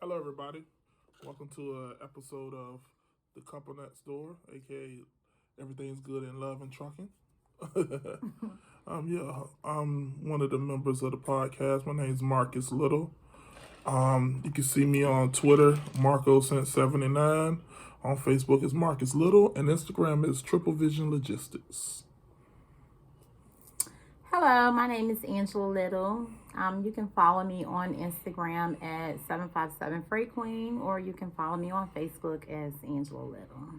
Hello, everybody. Welcome to an episode of The Couple Next Door, aka Everything's Good in Love and Trucking. I'm one of the members of the podcast. My name's Marcus Little. You can see me on Twitter, Marco since 79. On Facebook is Marcus Little, and Instagram is Triple Vision Logistics. Hello, my name is Angela Little. You can follow me on Instagram at 757 Freight Queen, or you can follow me on Facebook as Angela Little.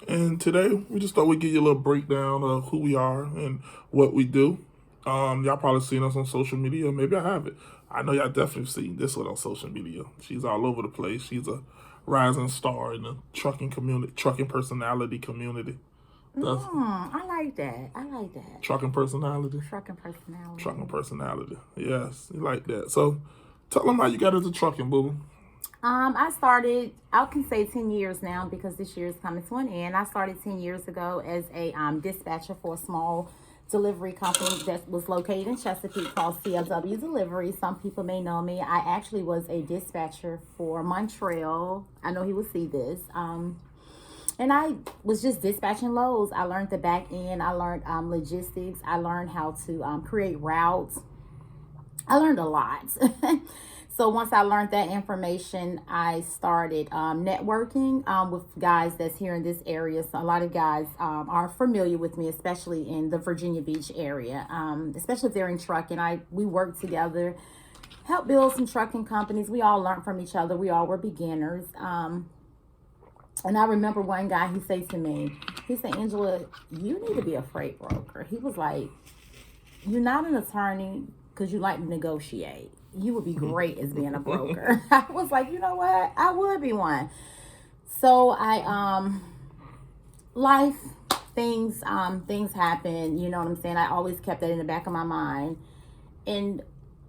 And today, we just thought we'd give you a little breakdown of who we are and what we do. Y'all probably seen us on social media. Maybe I have it. I know y'all definitely seen this one on social media. She's all over the place. She's a rising star in the trucking community, trucking personality community. I like that. Trucking personality. Trucking personality. Yes, you like that. So, tell them how you got into trucking, boo. I started, I can say 10 years now because this year is coming to an end. I started 10 years ago as a dispatcher for a small delivery company that was located in Chesapeake called CLW Delivery. Some people may know me. I actually was a dispatcher for Montreal. I know he will see this. And I was just dispatching loads. I learned the back end. I learned logistics. I learned how to create routes. I learned a lot. So once I learned that information, I started networking with guys that's here in this area. So a lot of guys are familiar with me, especially in the Virginia Beach area, especially if they're in trucking. We worked together, helped build some trucking companies. We all learned from each other. We all were beginners. And I remember one guy, he said to me, he said, Angela, you need to be a freight broker. He was like, you're not an attorney because you like to negotiate. You would be great as being a broker. I was like, you know what? I would be one. So life, things happen, you know what I'm saying? I always kept that in the back of my mind. And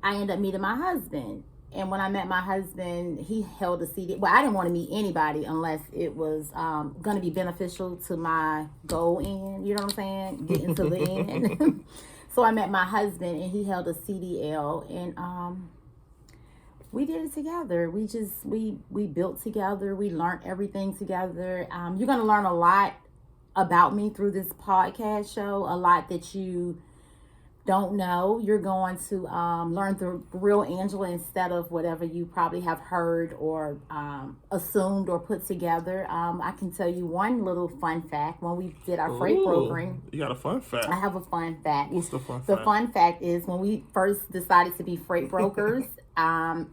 I ended up meeting my husband. And when I met my husband, he held a CD. Well, I didn't want to meet anybody unless it was going to be beneficial to my goal end. You know what I'm saying? Getting to the end. So I met my husband, and he held a CDL, and we did it together. We built together. We learned everything together. You're going to learn a lot about me through this podcast show, a lot that you don't know. You're going to learn the real Angela instead of whatever you probably have heard or assumed or put together. I can tell you one little fun fact. When we did our freight brokering, you got a fun fact. I have a fun fact. What's the fun fact? The fun fact is when we first decided to be freight brokers,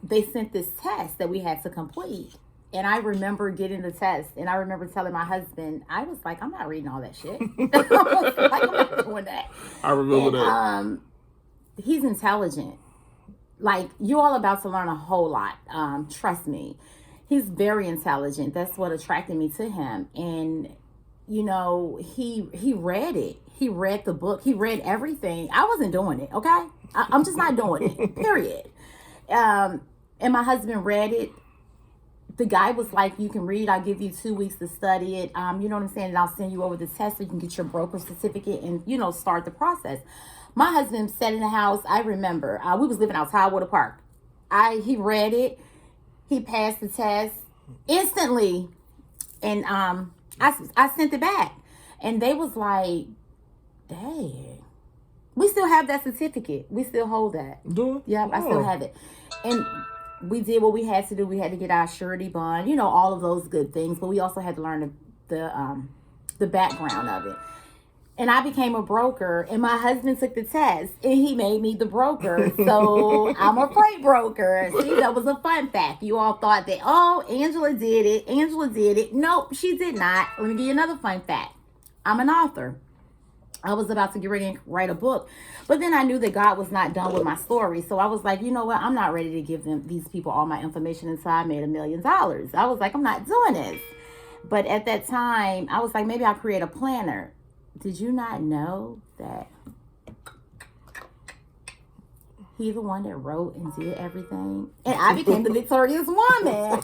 they sent this test that we had to complete. And I remember getting the test, and I remember telling my husband, I was like, I'm not reading all that shit. I was like, I'm not doing that. I remember that. He's intelligent. Like, you're all about to learn a whole lot. Trust me. He's very intelligent. That's what attracted me to him. And, you know, he read it. He read the book. He read everything. I wasn't doing it, okay? I'm just not doing it, period. And my husband read it. The guy was like, you can read, I'll give you 2 weeks to study it. You know what I'm saying? And I'll send you over the test so you can get your broker certificate and, you know, start the process. My husband sat in the house. I remember we was living out Tidewater Park. He read it. He passed the test instantly. And I sent it back. And they was like, dang. We still have that certificate. We still hold that. Yep, I still have it. And we did what we had to do. We had to get our surety bond, you know, all of those good things. But we also had to learn the background of it. And I became a broker, and my husband took the test, and he made me the broker. So I'm a freight broker. See, that was a fun fact. You all thought that, oh, Angela did it. Angela did it. Nope, she did not. Let me give you another fun fact. I'm an author. I was about to get ready and write a book. But then I knew that God was not done with my story. So I was like, you know what? I'm not ready to give these people all my information until I made $1 million. I was like, I'm not doing this. But at that time, I was like, maybe I'll create a planner. Did you not know that he's the one that wrote and did everything? And I became the victorious woman.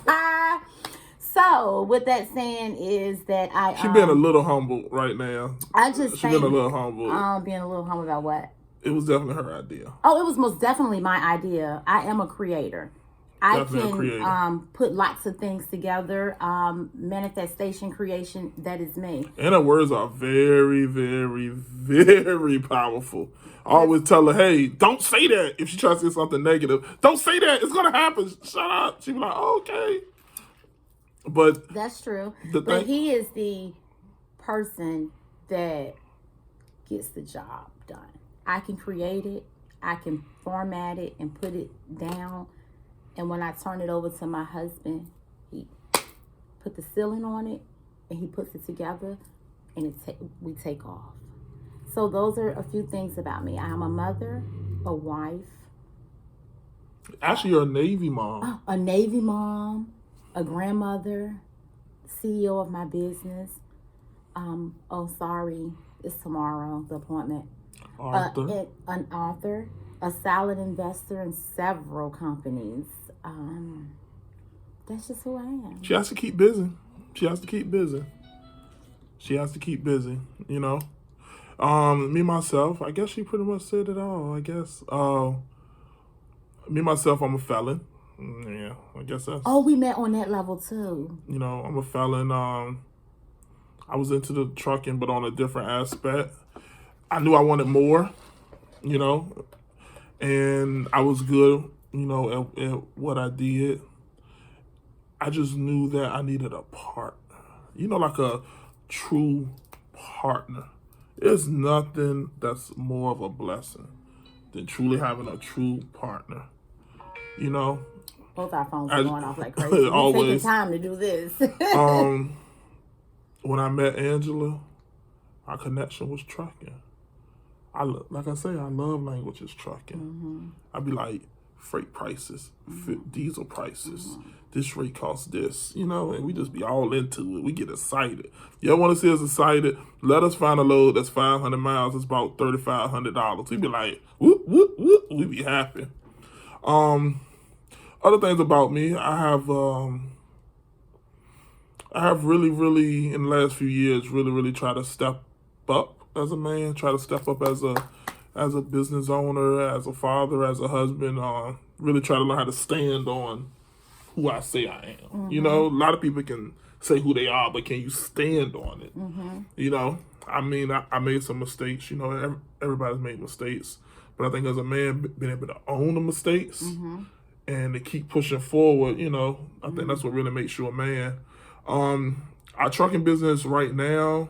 So, with that saying is that She being a little humble right now. She being a little humble. Being a little humble about what? It was definitely her idea. Oh, it was most definitely my idea. I am a creator. I Definitely a creator. can put lots of things together. Manifestation, creation, that is me. And her words are very, very, very powerful. I always tell her, hey, don't say that if she tries to say something negative. Don't say that. It's going to happen. Shut up. She be like, okay. But That's true. the But thing, he is the person that gets the job done. I can create it, I can format it and put it down. And when I turn it over to my husband, he put the ceiling on it and he puts it together and we take off. So those are a few things about me. I am a mother, a wife, actually, you're a Navy mom. a Navy mom, a grandmother, CEO of my business. Oh, sorry, it's tomorrow, the appointment. Arthur. An author, a solid investor in several companies. That's just who I am. She has to keep busy. She has to keep busy. She has to keep busy, you know. Me myself, I guess she pretty much said it all. I guess. Me myself, I'm a felon. Yeah, I guess that's. Oh, we met on that level too. You know, I'm a felon. I was into the trucking, but on a different aspect. I knew I wanted more, you know, and I was good, you know, at what I did. I just knew that I needed a partner, you know, like a true partner. There's nothing that's more of a blessing than truly having a true partner, you know. Both our phones are going off like crazy. We're taking Always. time to do this. When I met Angela, our connection was trucking. Like I say, I love languages trucking. I'd be like, freight prices, diesel prices, this rate costs this, you know, and we just be all into it. We get excited. Y'all want to see us excited? Let us find a load that's 500 miles. It's about $3,500. We be like, whoop, whoop, whoop. We be happy. Other things about me, I have really, really, in the last few years, really tried to step up as a man, try to step up as a business owner, as a father, as a husband, really try to learn how to stand on who I say I am. You know, a lot of people can say who they are, but can you stand on it? You know, I mean, I made some mistakes. You know, everybody's made mistakes. But I think as a man, being able to own the mistakes and to keep pushing forward, you know, I think that's what really makes you a man. Our trucking business right now,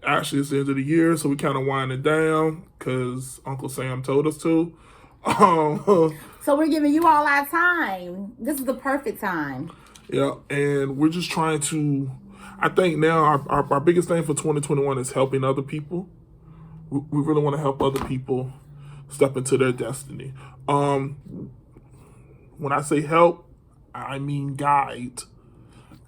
actually, it's the end of the year, so we kind of winding down because Uncle Sam told us to. So we're giving you all our time. This is the perfect time. Yeah, and we're just trying to. I think now our biggest thing for 2021 is helping other people. We really want to help other people step into their destiny. When I say help, I mean guide.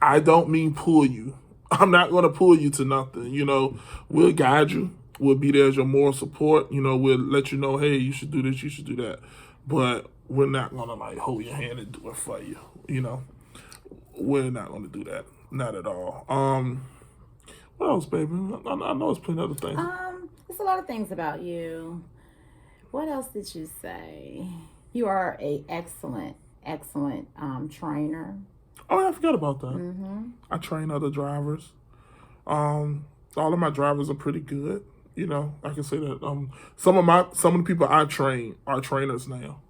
I don't mean pull you. I'm not going to pull you to nothing. You know, we'll guide you. We'll be there as your moral support. You know, we'll let you know, hey, you should do this, you should do that. But we're not going to, like, hold your hand and do it for you. You know, we're not going to do that. Not at all. What else, baby? I know it's plenty of other things. There's a lot of things about you. What else did you say? You are a excellent trainer. Oh, yeah, I forgot about that. I train other drivers. All of my drivers are pretty good. You know, I can say that. Some of the people I train are trainers now.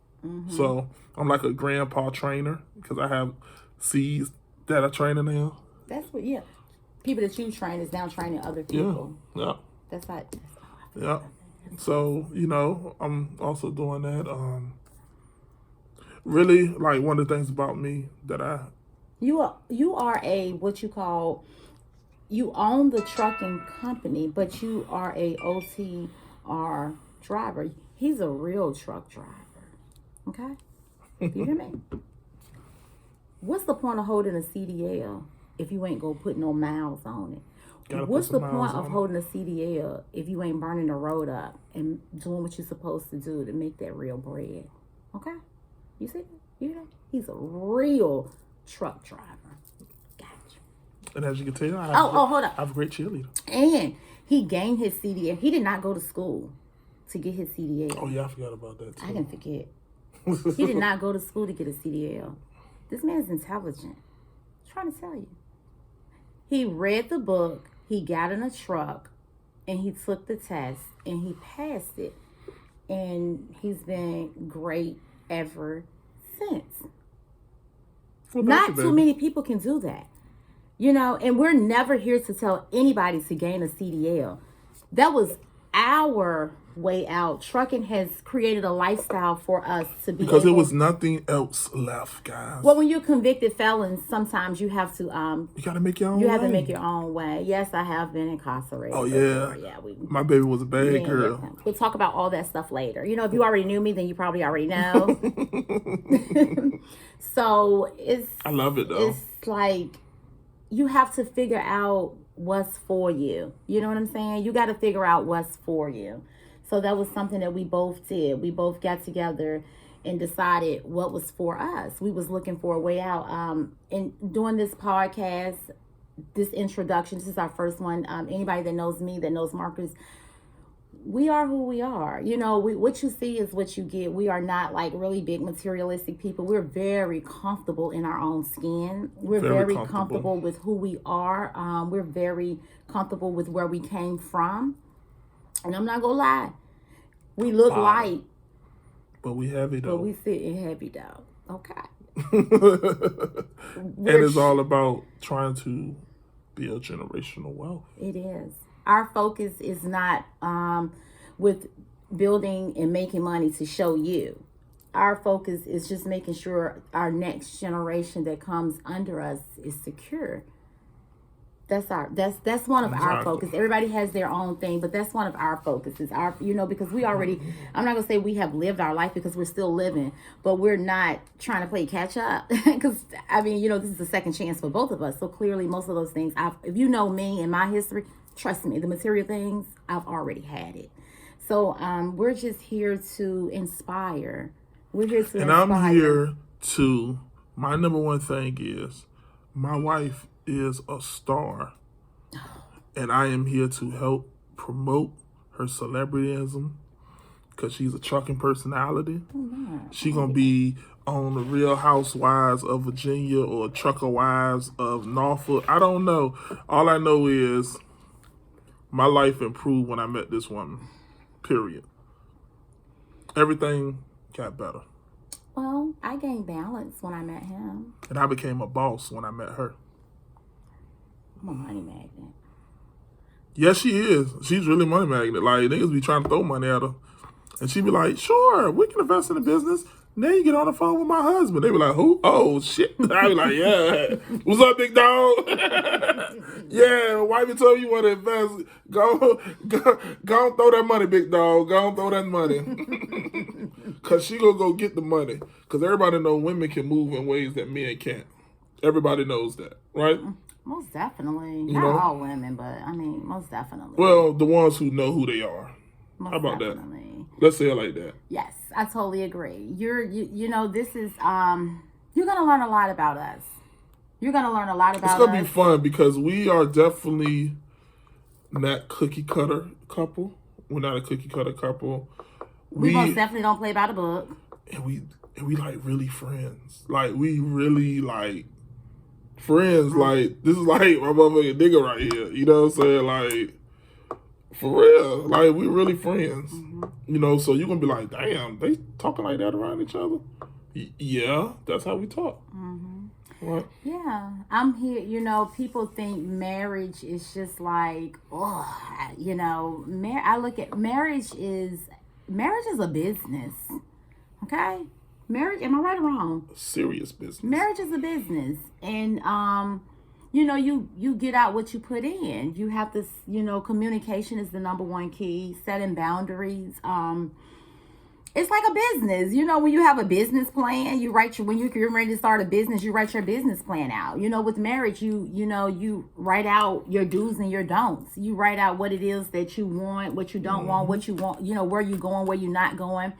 So I'm like a grandpa trainer because I have C's that are training now. That's what, yeah. People that you train is now training other people. Yeah. That's like, Yeah. So, you know, I'm also doing that. Really, like, one of the things about me that you are a what you call, you own the trucking company, but you are a OTR driver. He's a real truck driver. Okay? You hear me? What's the point of holding a CDL if you ain't gonna put no miles on it? What's the point of holding a CDL if you ain't burning the road up and doing what you're supposed to do to make that real bread? Okay? You see? You know? He's a real truck driver. Gotcha. and as you can tell, hold up. I have a great cheerleader. And he gained his CDL. He did not go to school to get his CDL. Oh, yeah, I forgot about that, too. I didn't forget. He did not go to school to get a CDL. This man is intelligent. I'm trying to tell you. He read the book, he got in a truck, and he took the test, and he passed it. And he's been great ever since. Well, Not too many people can do that. And we're never here to tell anybody to gain a CDL. That was our way out. Trucking has created a lifestyle for us to be because there was nothing else left, guys. Well, when you're convicted felons, sometimes you have to you got to make your own way. You have to make your own way. Yes, I have been incarcerated. Oh yeah, yeah. My baby was a bad girl. Yeah. We'll talk about all that stuff later. If you already knew me, then you probably already know. So I love it though. It's like you have to figure out what's for you. You know what I'm saying? You got to figure out what's for you. So that was something that we both did. We both got together and decided what was for us. We was looking for a way out. And doing this podcast, this introduction, this is our first one. Anybody that knows me, that knows Marcus, we are who we are. What you see is what you get. We are not like really big materialistic people. We're very comfortable in our own skin. We're very comfortable with who we are. We're very comfortable with where we came from. And I'm not gonna lie, we look light, but we heavy though. But we sitting heavy though. Okay. And it's all about trying to build generational wealth. It is. Our focus is not with building and making money to show you. Our focus is just making sure our next generation that comes under us is secure. That's one of our focus. Everybody has their own thing, but that's one of our focuses. Because we already, I'm not gonna say we have lived our life because we're still living, but we're not trying to play catch up. Because this is a second chance for both of us. So clearly, most of those things, if you know me and my history, trust me, the material things, I've already had it. So we're just here to inspire. We're here to inspire. And I'm here to. My number one thing is, my wife is a star, and I am here to help promote her celebrityism because she's a trucking personality. She's gonna be on the Real Housewives of Virginia or Trucker Wives of Norfolk. I don't know. All I know is my life improved when I met this woman. Period. Everything got better. Well, I gained balance when I met him, and I became a boss when I met her. I'm a money magnet. Yes, she is. She's really money magnet. Like, niggas be trying to throw money at her. And she be like, sure, we can invest in the business. And then you get on the phone with my husband. They be like, who? Oh, shit. I be like, yeah. What's up, big dog? Yeah, wifey told you want to invest. Go and throw that money, big dog. Go and throw that money. Because she gonna go get the money. Because everybody know women can move in ways that men can't. Everybody knows that, right? Most definitely. Not all women, but most definitely. Well, the ones who know who they are. How about definitely. That? Let's say it like that. Yes, I totally agree. This is you're gonna learn a lot about us. You're gonna learn a lot about us. It's gonna be fun because we are definitely not cookie cutter couple. We're not a cookie cutter couple. We most definitely don't play by the book. And we like really friends. Like we really like friends. Like this is like my motherfucking nigga right here. You know what I'm saying? Like for real. Like we really friends. Mm-hmm. So you're gonna be like, damn, they talking like that around each other? Yeah, that's how we talk. Mm-hmm. What? Yeah, I'm here. People think marriage is just like, I look at marriage is a business. Okay, marriage. Am I right or wrong? Serious business. Marriage is a business, and you get out what you put in. You have to, communication is the number one key. Setting boundaries. It's like a business. When you have a business plan, when you're ready to start a business, you write your business plan out. With marriage, you write out your do's and your don'ts. You write out what it is that you want, what you don't want, what you want, where you're going, where you're not going.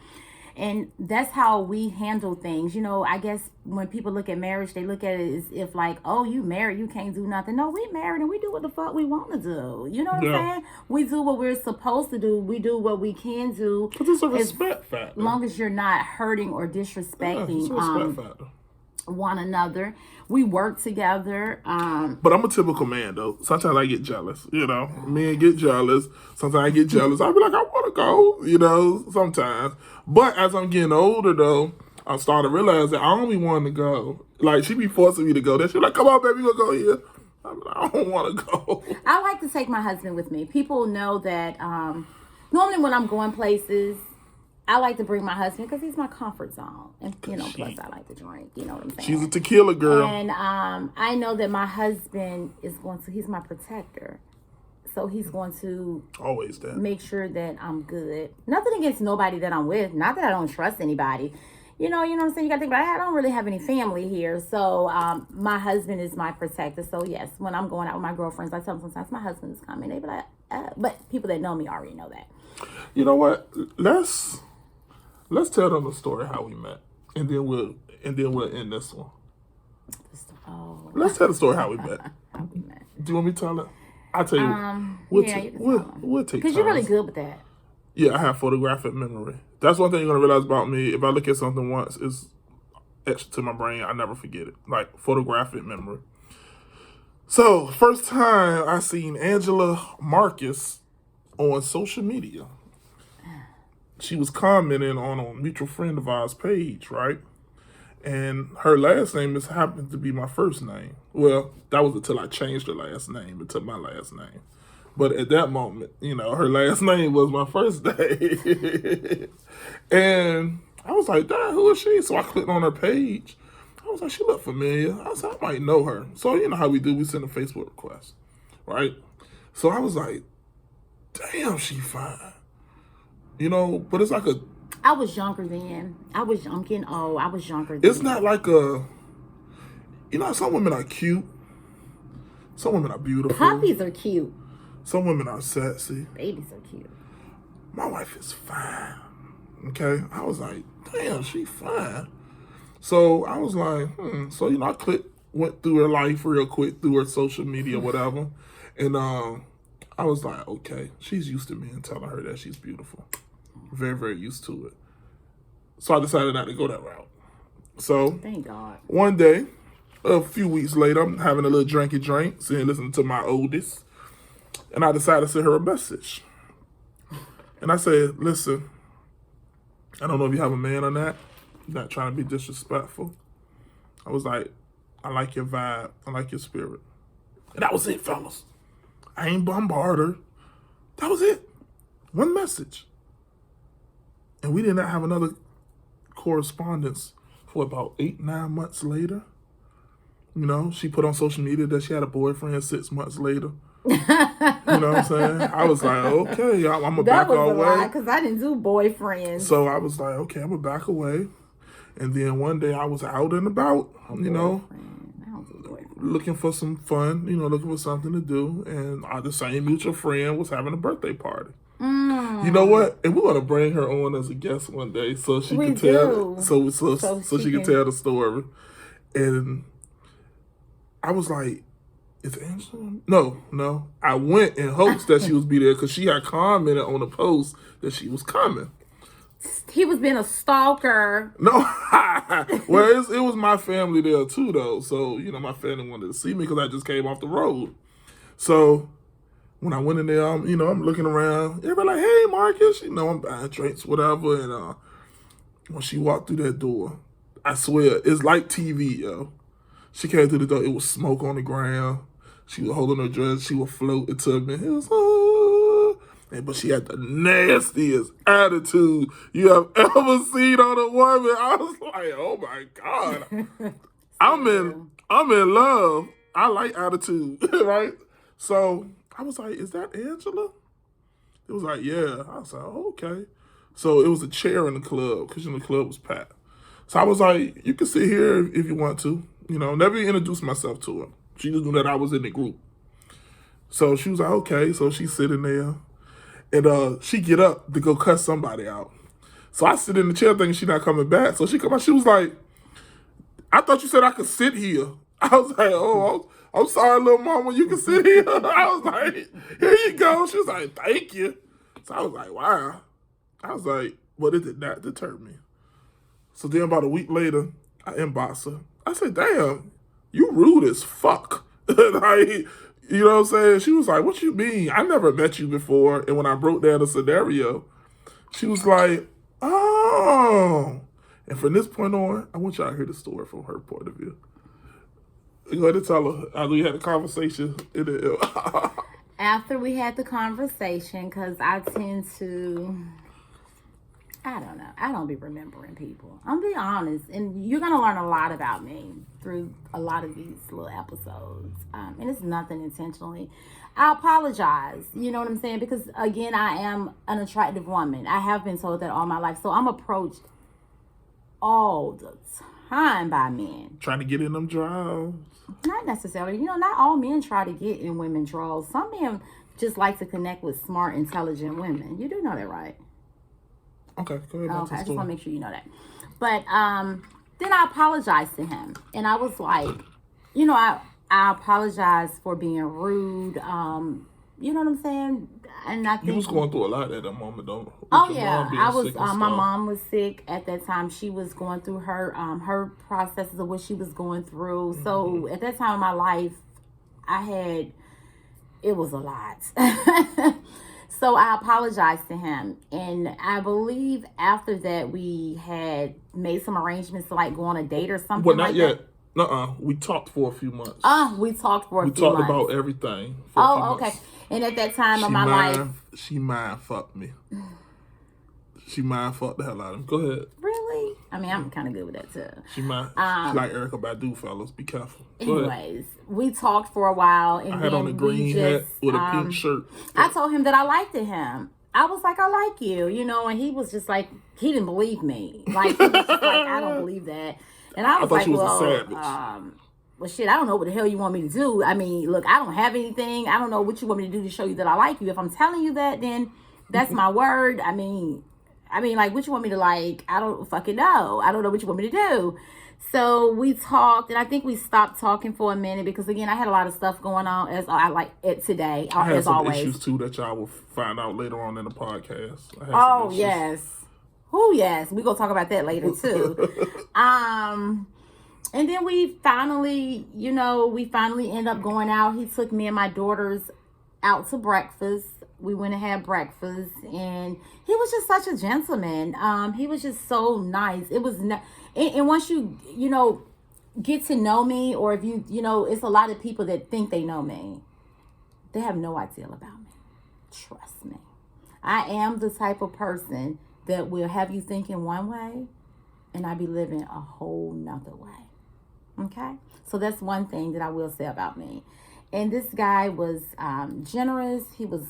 And that's how we handle things. I guess when people look at marriage, they look at it as if like, oh, you married, you can't do nothing. No, we married and we do what the fuck we want to do. You know what I'm Yeah. saying? We do what we're supposed to do. We do what we can do. Because it's a As respect factor. long as you're not hurting or Yeah, it's disrespecting a respect factor. one another. We work together. But I'm a typical man, though. Sometimes I get jealous, Men get jealous. Sometimes I get jealous. I be like, I want to go, sometimes. But as I'm getting older, though, I'm starting to realize that I don't be wanting to go. Like, she be forcing me to go. Then she be like, come on, baby, we'll go here. I'm like, I don't want to go. I like to take my husband with me. People know that normally when I'm going places, I like to bring my husband because he's my comfort zone. And, plus I like to drink. You know what I'm saying? She's a tequila girl. And I know that my husband he's my protector. So he's going to Always that. make sure that I'm good. Nothing against nobody that I'm with. Not that I don't trust anybody. You know what I'm saying? You got to think about it. I don't really have any family here. So my husband is my protector. So yes, when I'm going out with my girlfriends, I tell them sometimes my husband's coming. They be like, but people that know me already know that. You know what? Let's tell them the story how we met. And then we'll end this one. Oh. Let's tell the story how we met. How we met. Do you want me to tell it? I'll tell you. You can tell them. We'll take Because you're really turns. good with that. Yeah, I have photographic memory. That's one thing you're going to realize about me. If I look at something once, it's etched to my brain. I never forget it. Like, photographic memory. So, first time I seen Angela Marcus on social media. She was commenting on a mutual friend of ours page, right? And her last name just happened to be my first name. Well, that was until I changed her last name and took my last name. But at that moment, her last name was my first name. And I was like, Dad, who is she? So I clicked on her page. I was like, she looked familiar. I said, I might know her. So you know how we do, we send a Facebook request, right? So I was like, damn, she fine. But it's like I was younger then. I'm getting old. I was younger then. it's not like some women are cute. Some women are beautiful. Puppies are cute. Some women are sexy. Babies are cute. My wife is fine. Okay? I was like, damn, she fine. So I was like, So, I went through her life real quick, through her social media, whatever. And I was like, okay, she's used to me and telling her that she's beautiful. Very, very used to it. So I decided not to go that route. So Thank God. one day, a few weeks later, I'm having a little drinky drink, sitting listening to my oldest. And I decided to send her a message. And I said, listen, I don't know if you have a man or not. I'm not trying to be disrespectful. I was like, I like your vibe. I like your spirit. And that was it, fellas. I ain't bombard her. That was it. One message. And we did not have another correspondence for about 8-9 months later. She put on social media that she had a boyfriend 6 months later. You know what I'm saying? I was like, okay, I'm going to back away. Because I didn't do boyfriends. So I was like, okay, I'm going to back away. And then one day I was out and about, looking for some fun, looking for something to do. And the same mutual friend was having a birthday party. You know what? And we're gonna bring her on as a guest one day, so she can tell. So she can tell the story. And I was like, "Is Angela?" No. I went in hopes that she was be there because she had commented on the post that she was coming. He was being a stalker. No, well, it was my family there too, though. So my family wanted to see me because I just came off the road. So when I went in there, I'm looking around. Everybody like, hey, Marcus. I'm buying drinks, whatever. And when she walked through that door, I swear, it's like TV, yo. She came through the door. It was smoke on the ground. She was holding her dress. She was floating to me. It was, but she had the nastiest attitude you have ever seen on a woman. I was like, oh, my God. I'm in love. I like attitude, right? So I was like, is that Angela? It was like, yeah. I was like, oh, okay. So it was a chair in the club because the club was packed. So I was like, you can sit here if you want to. Never introduced myself to her. She just knew that I was in the group. So she was like, okay. So she's sitting there. And she get up to go cuss somebody out. So I sit in the chair thinking she's not coming back. So she come out. She was like, I thought you said I could sit here. I was like, oh, I'm sorry, little mama, you can sit here. I was like, here you go. She was like, thank you. So I was like, wow. I was like, well, it did not deter me. So then about a week later, I inbox her. I said, damn, you rude as fuck. Like, you know what I'm saying? She was like, what you mean? I never met you before. And when I broke down the scenario, she was like, oh. And from this point on, I want y'all to hear the story from her point of view. Go ahead and tell her how we had a conversation in the After we had the conversation, because I tend to, I don't know, I don't be remembering people. I'm being honest, and you're going to learn a lot about me through a lot of these little episodes. And it's nothing intentionally. I apologize, you know what I'm saying? Because, again, I am an attractive woman. I have been told that all my life. So I'm approached all the time by men. Trying to get in them drives. Not necessarily. You know, not all men try to get in women draws. Some men just like to connect with smart, intelligent women. You do know that, right? Okay, go ahead. Okay, I just want to make sure you know that. But then I apologized to him. And I was like, you know, I apologize for being rude. You know what I'm saying? And I think you was going through a lot at that moment, though. Oh yeah, I was. My mom was sick at that time. She was going through her processes of what she was going through. Mm-hmm. So at that time in my life, it was a lot. So I apologized to him, and I believe after that we had made some arrangements to like go on a date or something. Well, not like yet. That. We talked for a few months. We talked for a few months. We talked about everything. Okay. And at that time of my life, she mind fucked me. She mind fucked the hell out of him. Go ahead. Really? I mean, I'm kind of good with that too. She mind. She like Erica Badu, fellas. Be careful. Anyways, we talked for a while, and I had on a green hat with a pink shirt. I told him that I liked him. I was like, I like you, you know, and he was just like, he didn't believe me. Like, he was just like, I don't believe that. And I was like, well, shit, I don't know what the hell you want me to do. I mean, look, I don't have anything. I don't know what you want me to do to show you that I like you. If I'm telling you that, then that's my word. I mean, like, what you want me to like? I don't fucking know. I don't know what you want me to do. So we talked, and I think we stopped talking for a minute because, again, I had a lot of stuff going on as I like it today. I had as some always. issues too that y'all will find out later on in the podcast. Oh yes, yes. We gonna talk about that later too. And then we finally end up going out. He took me and my daughters out to breakfast. We went and had breakfast, and he was just such a gentleman. He was just so nice. It was and once you get to know me, or if it's a lot of people that think they know me. They have no idea about me. Trust me. I am the type of person that will have you thinking one way, and I be living a whole nother way. Okay? So that's one thing that I will say about me. And this guy was generous. He was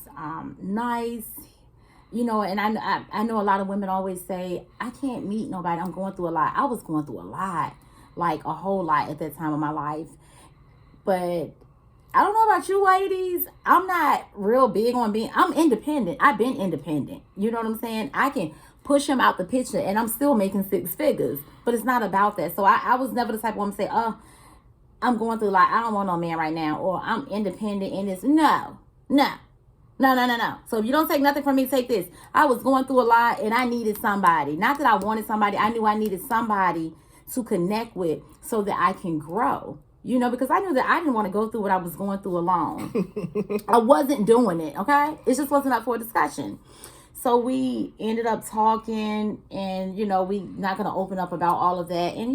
nice. And I know a lot of women always say, I can't meet nobody. I'm going through a lot. I was going through a lot, like a whole lot at that time of my life. But I don't know about you ladies. I'm not real big on I'm independent. I've been independent. You know what I'm saying? I can push him out the picture and I'm still making 6 figures. But it's not about that. So I was never the type of woman to say, I'm going through I don't want no man right now, or I'm independent in this. No. So if you don't take nothing from me, take this. I was going through a lot and I needed somebody. Not that I wanted somebody. I knew I needed somebody to connect with so that I can grow. Because I knew that I didn't want to go through what I was going through alone. I wasn't doing it, okay? It just wasn't up for a discussion. So we ended up talking, and, we not going to open up about all of that. And,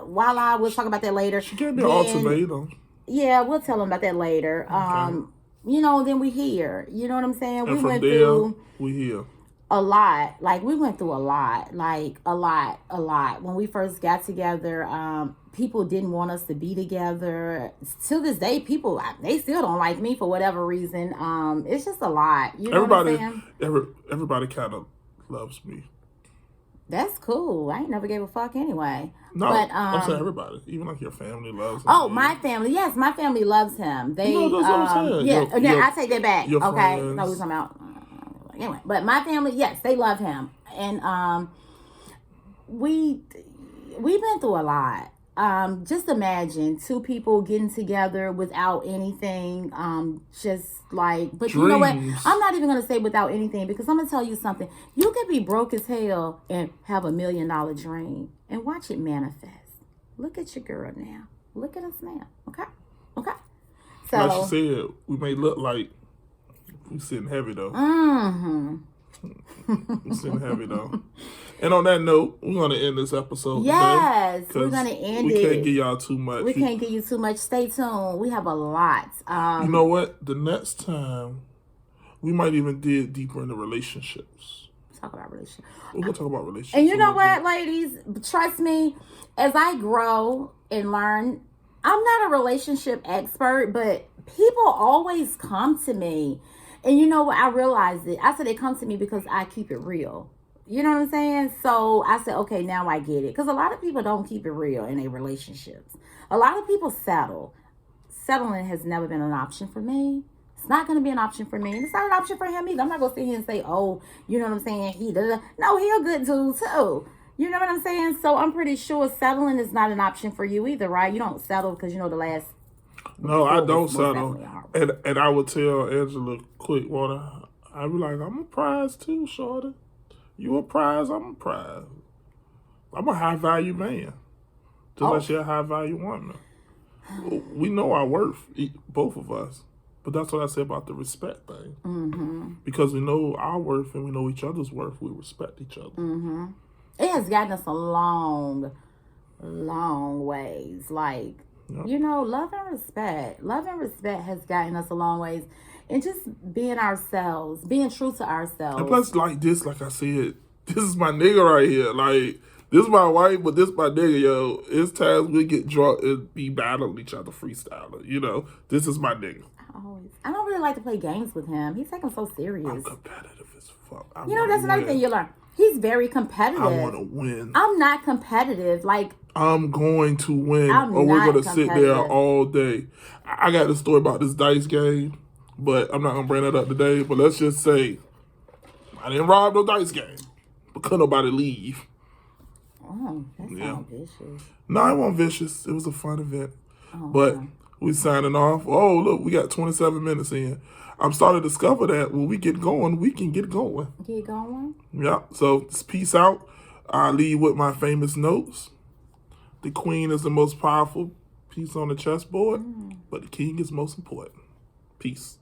while we'll talk about that later. She gave me an ultimatum. Yeah, we'll tell them about that later. Okay. Then we here. You know what I'm saying? And we went through a lot. Like, we went through a lot. Like, a lot. When we first got together, people didn't want us to be together. To this day, people, they still don't like me for whatever reason. It's just a lot. You know what I'm saying? Everybody kind of loves me. That's cool. I ain't never gave a fuck anyway. No, but, I'm saying everybody. Even like your family loves him. Oh, my family. Yes, my family loves him. They, that's what I'm saying. Yeah, I take that back. Okay. Friends. No, we're talking about... Anyway, but my family, yes, they love him. And we we've been through a lot. Just imagine two people getting together without anything. Just like, but you know what? Dreams. I'm not even gonna say without anything, because I'm gonna tell you something. You could be broke as hell and have $1 million dream and watch it manifest. Look at your girl now. Look at us now. Okay. Okay. So, Like she said, we may look like we sitting heavy though. We sitting heavy though. And on that note, we're gonna end this episode. yes, today, we're gonna end we it. can't give y'all too much. We can't give you too much. Stay tuned. We have a lot. You know what? The next time, we might even dig deeper into relationships. Talk about relationships. We're gonna talk about relationships. And you know what, ladies? Trust me, as I grow and learn, I'm not a relationship expert, but people always come to me. And you know what? I realized it. I said they come to me because I keep it real. You know what I'm saying? So I said, okay, now I get it. Because a lot of people don't keep it real in their relationships. A lot of people settle. Settling has never been an option for me. It's not going to be an option for me. And it's not an option for him either. I'm not going to sit here and say, oh, you know what I'm saying? No, he a good dude too. You know what I'm saying? So I'm pretty sure settling is not an option for you either, right? You don't settle because, you know, the last... No, I don't settle. And I would tell Angela Quickwater, I be like, I'm a prize too, shorty. You a prize, I'm a prize. I'm a high value man. Just like she a high value woman. We know our worth, both of us. But that's what I say about the respect thing. Mm-hmm. Because we know our worth and we know each other's worth, we respect each other. Mm-hmm. It has gotten us a long, long ways. Like, you know, love and respect. Love and respect has gotten us a long ways. And just being ourselves, being true to ourselves. And plus, like this, like I said, this is my nigga right here. Like, this is my wife, but this my nigga, yo. It's times we get drunk and be battling each other freestyling. You know, this is my nigga. I don't really like to play games with him. He's taking so serious. I'm competitive as fuck. You know, that's another thing you learn. He's very competitive. I want to win. I'm not competitive. Like, I'm going to win, or we're going to sit there all day. I got a story about this dice game, but I'm not going to bring that up today. But let's just say I didn't rob no dice game, but couldn't nobody leave. Oh, that sounds vicious. No, it wasn't vicious. It was a fun event. But we signing off. Oh, look, we got 27 minutes in. I'm starting to discover that when we get going, we can get going. Get going? Yeah. So, peace out. I leave with my famous notes. The queen is the most powerful piece on the chessboard, but the king is most important. Peace.